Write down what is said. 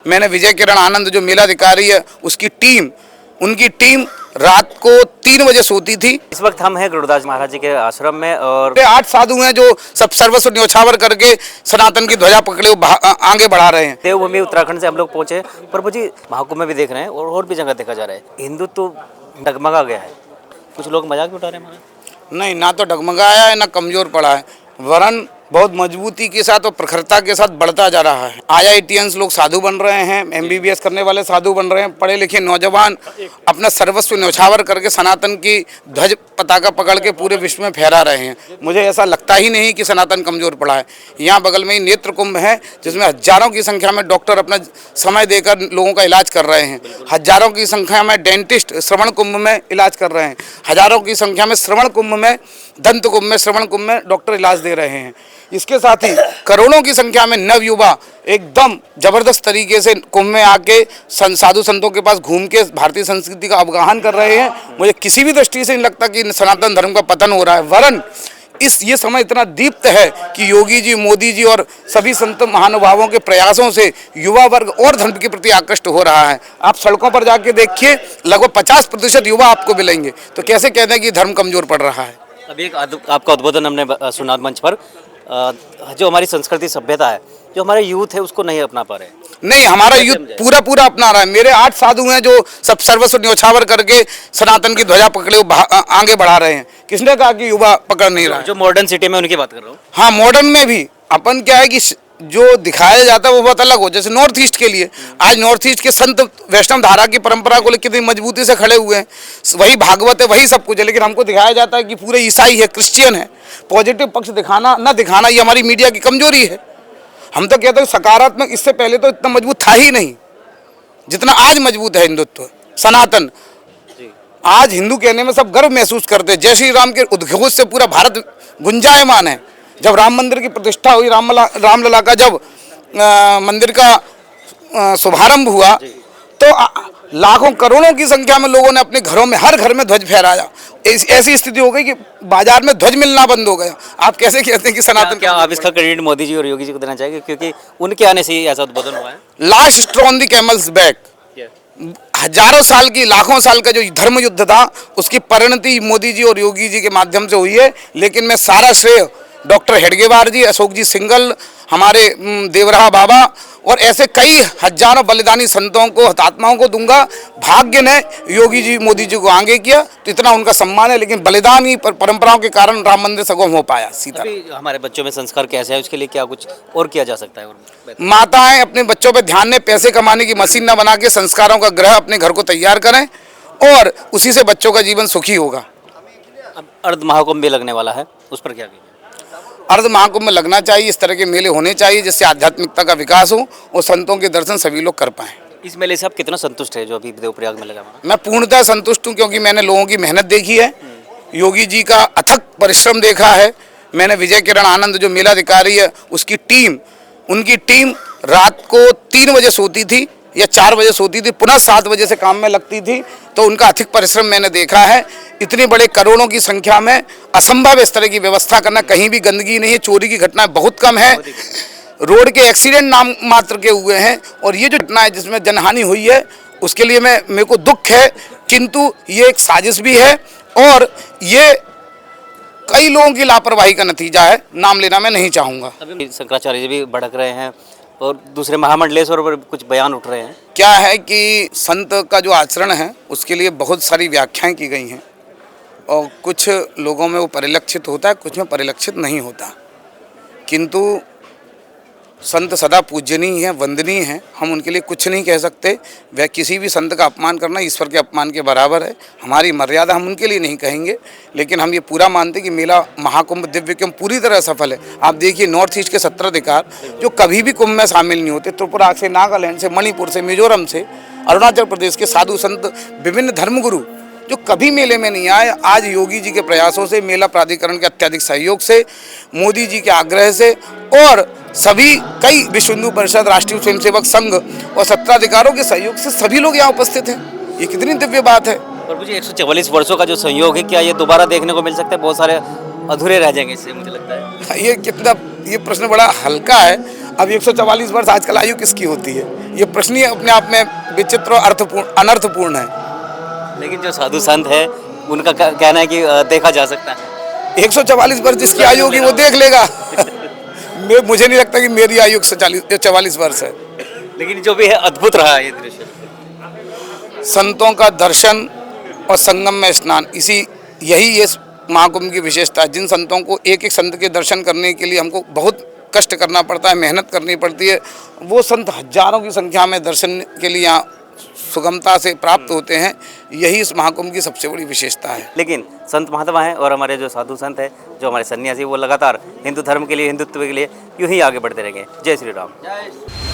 मैंने विजय किरण आनंद जो मेलाधिकारी है उनकी टीम रात को 3 बजे सोती थी। इस वक्त हम हैं गुरुदास महाराज जी के आश्रम में और 8 साधु हैं जो सब सर्वस्व न्योछावर करके सनातन की ध्वजा पकड़े आगे बढ़ा रहे हैं। देवभूमि उत्तराखंड से हम लोग पहुंचे। प्रभु जी महाकुंभ में भी देख रहे हैं और भी जगह देखा जा रहा है, हिंदुत्व तो डगमगा गया है। कुछ लोग मजाक भी उठा रहे हैं महाराज। नहीं, ना तो डगमगाया है ना कमजोर पड़ा है, वरन बहुत मजबूती के साथ और प्रखरता के साथ बढ़ता जा रहा है। IITians लोग साधु बन रहे हैं, MBBS करने वाले साधु बन रहे हैं, पढ़े लिखे नौजवान अपना सर्वस्व न्यौछावर करके सनातन की ध्वज पताका पकड़ के पूरे विश्व में फहरा रहे हैं। मुझे ऐसा लगता ही नहीं कि सनातन कमजोर पड़ा है। यहाँ बगल में ही नेत्र कुंभ है जिसमें हजारों की संख्या में डॉक्टर अपना समय देकर लोगों का इलाज कर रहे हैं। हजारों की संख्या में डेंटिस्ट श्रवण कुंभ में इलाज कर रहे हैं। हजारों की संख्या में श्रवण कुंभ में, दंत कुंभ में, श्रवण कुंभ में डॉक्टर इलाज दे रहे हैं। इसके साथ ही करोड़ों की संख्या में नवयुवा एकदम जबरदस्त तरीके से कुंभ में आके साधु संतों के पास घूम के भारतीय संस्कृति का अवगाहन कर रहे हैं। मुझे किसी भी दृष्टि से नहीं लगता कि सनातन धर्म का पतन हो रहा है, वरन ये समय इतना दीप्त है कि योगी जी, मोदी जी और सभी संत महानुभावों के प्रयासों से युवा वर्ग और धर्म के प्रति आकृष्ट हो रहा है। आप सड़कों पर जाके देखिए, लगभग 50% युवा आपको मिलेंगे। तो कैसे कहते हैं कि धर्म कमजोर पड़ रहा है। अभी एक आपका उद्बोधन हमने सुना मंच पर, जो हमारी संस्कृति सभ्यता है, जो हमारे यूथ है उसको नहीं अपना पा रहे। नहीं, हमारा यूथ पूरा अपना रहा है। मेरे 8 साधु हैं जो सब सर्वस्व न्योछावर करके सनातन की ध्वजा पकड़े आगे बढ़ा रहे हैं। किसने कहा कि युवा पकड़ नहीं रहा है? जो मॉडर्न सिटी में उनकी बात कर रहा हूँ। हाँ, मॉडर्न में भी अपन क्या है कि जो दिखाया जाता है वो बहुत अलग हो। जैसे नॉर्थ ईस्ट के लिए आज नॉर्थ ईस्ट के संत वैष्णव धारा की परंपरा को लेकर कितनी मजबूती से खड़े हुए हैं। वही भागवत है, वही सब कुछ है, लेकिन हमको दिखाया जाता है कि पूरे ईसाई है, क्रिश्चियन है। पॉजिटिव पक्ष दिखाना ना दिखाना ये हमारी मीडिया की कमजोरी है। हम तो कहते हैं सकारात्मक, इससे पहले तो इतना मजबूत था ही नहीं जितना आज मजबूत है हिंदुत्व सनातन। आज हिंदू कहने में सब गर्व महसूस करते हैं। जय श्री राम के उद्घोष से पूरा भारत गुंजायमान है। जब राम मंदिर की प्रतिष्ठा हुई, रामलला का जब मंदिर का शुभारंभ हुआ तो लाखों करोड़ों की संख्या में लोगों ने अपने घरों में, हर घर में ध्वज फहराया। ऐसी स्थिति हो गई कि बाजार में ध्वज मिलना बंद हो गया। आप कैसे कहते हैं कि सनातन? क्या आप इसका क्रेडिट मोदी जी और योगी जी को देना चाहेंगे, क्योंकि उनके आने से ही ऐसा उद्बोधन हुआ है? Last straw on the camel's back. हजारों साल की, लाखों साल का जो धर्म युद्ध था उसकी परिणति मोदी जी और योगी जी के माध्यम से हुई है। लेकिन मैं सारा श्रेय डॉक्टर हेडगेवार जी, अशोक जी सिंगल, हमारे देवराहा बाबा और ऐसे कई हजारों बलिदानी संतों को, हतात्माओं को दूंगा। भाग्य ने योगी जी, मोदी जी को आगे किया तो इतना उनका सम्मान है, लेकिन बलिदानी परंपराओं के कारण राम मंदिर सगोम हो पाया। सीता हमारे बच्चों में संस्कार कैसे है, उसके लिए क्या कुछ और किया जा सकता है? माताएं अपने बच्चों पर ध्यान दें, पैसे कमाने की मशीन न बना के संस्कारों का ग्रह अपने घर को तैयार करें और उसी से बच्चों का जीवन सुखी होगा। अब अर्ध महाकुंभ भी लगने वाला है, उस पर क्या कहेंगे? अर्ध महाकुंभ में लगना चाहिए, इस तरह के मेले होने चाहिए जिससे आध्यात्मिकता का विकास हो और संतों के दर्शन सभी लोग कर पाएं। इस मेले से आप कितना संतुष्ट है जो अभी देवप्रयाग में लगा? मैं पूर्णतः संतुष्ट हूं, क्योंकि मैंने लोगों की मेहनत देखी है, योगी जी का अथक परिश्रम देखा है। मैंने विजय किरण आनंद जो मेलाधिकारी है उनकी टीम रात को 3 बजे सोती थी या 4 बजे सोती थी, पुनः 7 बजे से काम में लगती थी। तो उनका अधिक परिश्रम मैंने देखा है। इतने बड़े करोड़ों की संख्या में असंभव इस तरह की व्यवस्था करना। कहीं भी गंदगी नहीं है, चोरी की घटनाएं बहुत कम है, रोड के एक्सीडेंट नाम मात्र के हुए हैं। और ये जो घटना है जिसमें जनहानि हुई है उसके लिए मेरे को दुख है, किंतु ये एक साजिश भी है और ये कई लोगों की लापरवाही का नतीजा है। नाम लेना मैं नहीं चाहूँगा। शंकराचार्य जी भी भड़क रहे हैं और दूसरे महामंडलेश्वर पर कुछ बयान उठ रहे हैं। क्या है कि संत का जो आचरण है उसके लिए बहुत सारी व्याख्याएं की गई हैं और कुछ लोगों में वो परिलक्षित होता है, कुछ में परिलक्षित नहीं होता। किंतु संत सदा पूजनीय हैं, वंदनीय हैं, हम उनके लिए कुछ नहीं कह सकते। वह किसी भी संत का अपमान करना ईश्वर के अपमान के बराबर है। हमारी मर्यादा हम उनके लिए नहीं कहेंगे, लेकिन हम ये पूरा मानते कि मेला महाकुंभ दिव्य कुंभ पूरी तरह सफल है। आप देखिए नॉर्थ ईस्ट के 17 अधिकार जो कभी भी कुंभ में शामिल नहीं होते, त्रिपुरा से, नागालैंड से, मणिपुर से, मिजोरम से, अरुणाचल प्रदेश के साधु संत, विभिन्न धर्मगुरु जो कभी मेले में नहीं आए, आज योगी जी के प्रयासों से, मेला प्राधिकरण के अत्यधिक सहयोग से, मोदी जी के आग्रह से और सभी कई विश्व हिंदू परिषद, राष्ट्रीय स्वयंसेवक संघ और 17 अधिकारों के सहयोग से सभी लोग यहाँ उपस्थित हैं। ये कितनी दिव्य बात है। प्रभु जी 144 वर्षों का जो संयोग है, क्या ये दोबारा देखने को मिल सकता है? बहुत सारे अधूरे रह जाएंगे इससे, मुझे लगता है। ये कितना ये प्रश्न बड़ा हल्का है। अब 144 वर्ष आजकल आयु किसकी होती है, ये प्रश्न ही अपने आप में विचित्र और अनर्थपूर्ण है। लेकिन जो साधु संत है उनका कहना है कि देखा जा सकता है। 144 वर्ष जिसकी आयु होगी वो देख लेगा। मुझे नहीं लगता कि मेरी आयु 144 वर्ष है। लेकिन जो भी है अद्भुत रहा है ये दृश्य। संतों का दर्शन और संगम में स्नान, यही ये महाकुंभ की विशेषता है। जिन संतों को एक एक संत के दर्शन करने के लिए हमको बहुत कष्ट करना पड़ता है, मेहनत करनी पड़ती है, वो संत हजारों की संख्या में दर्शन के लिए यहाँ सुगमता से प्राप्त होते हैं। यही इस महाकुंभ की सबसे बड़ी विशेषता है। लेकिन संत महात्मा हैं और हमारे जो साधु संत हैं, जो हमारे सन्यासी, वो लगातार हिंदू धर्म के लिए, हिंदुत्व के लिए यूं ही आगे बढ़ते रहेंगे। जय श्री राम।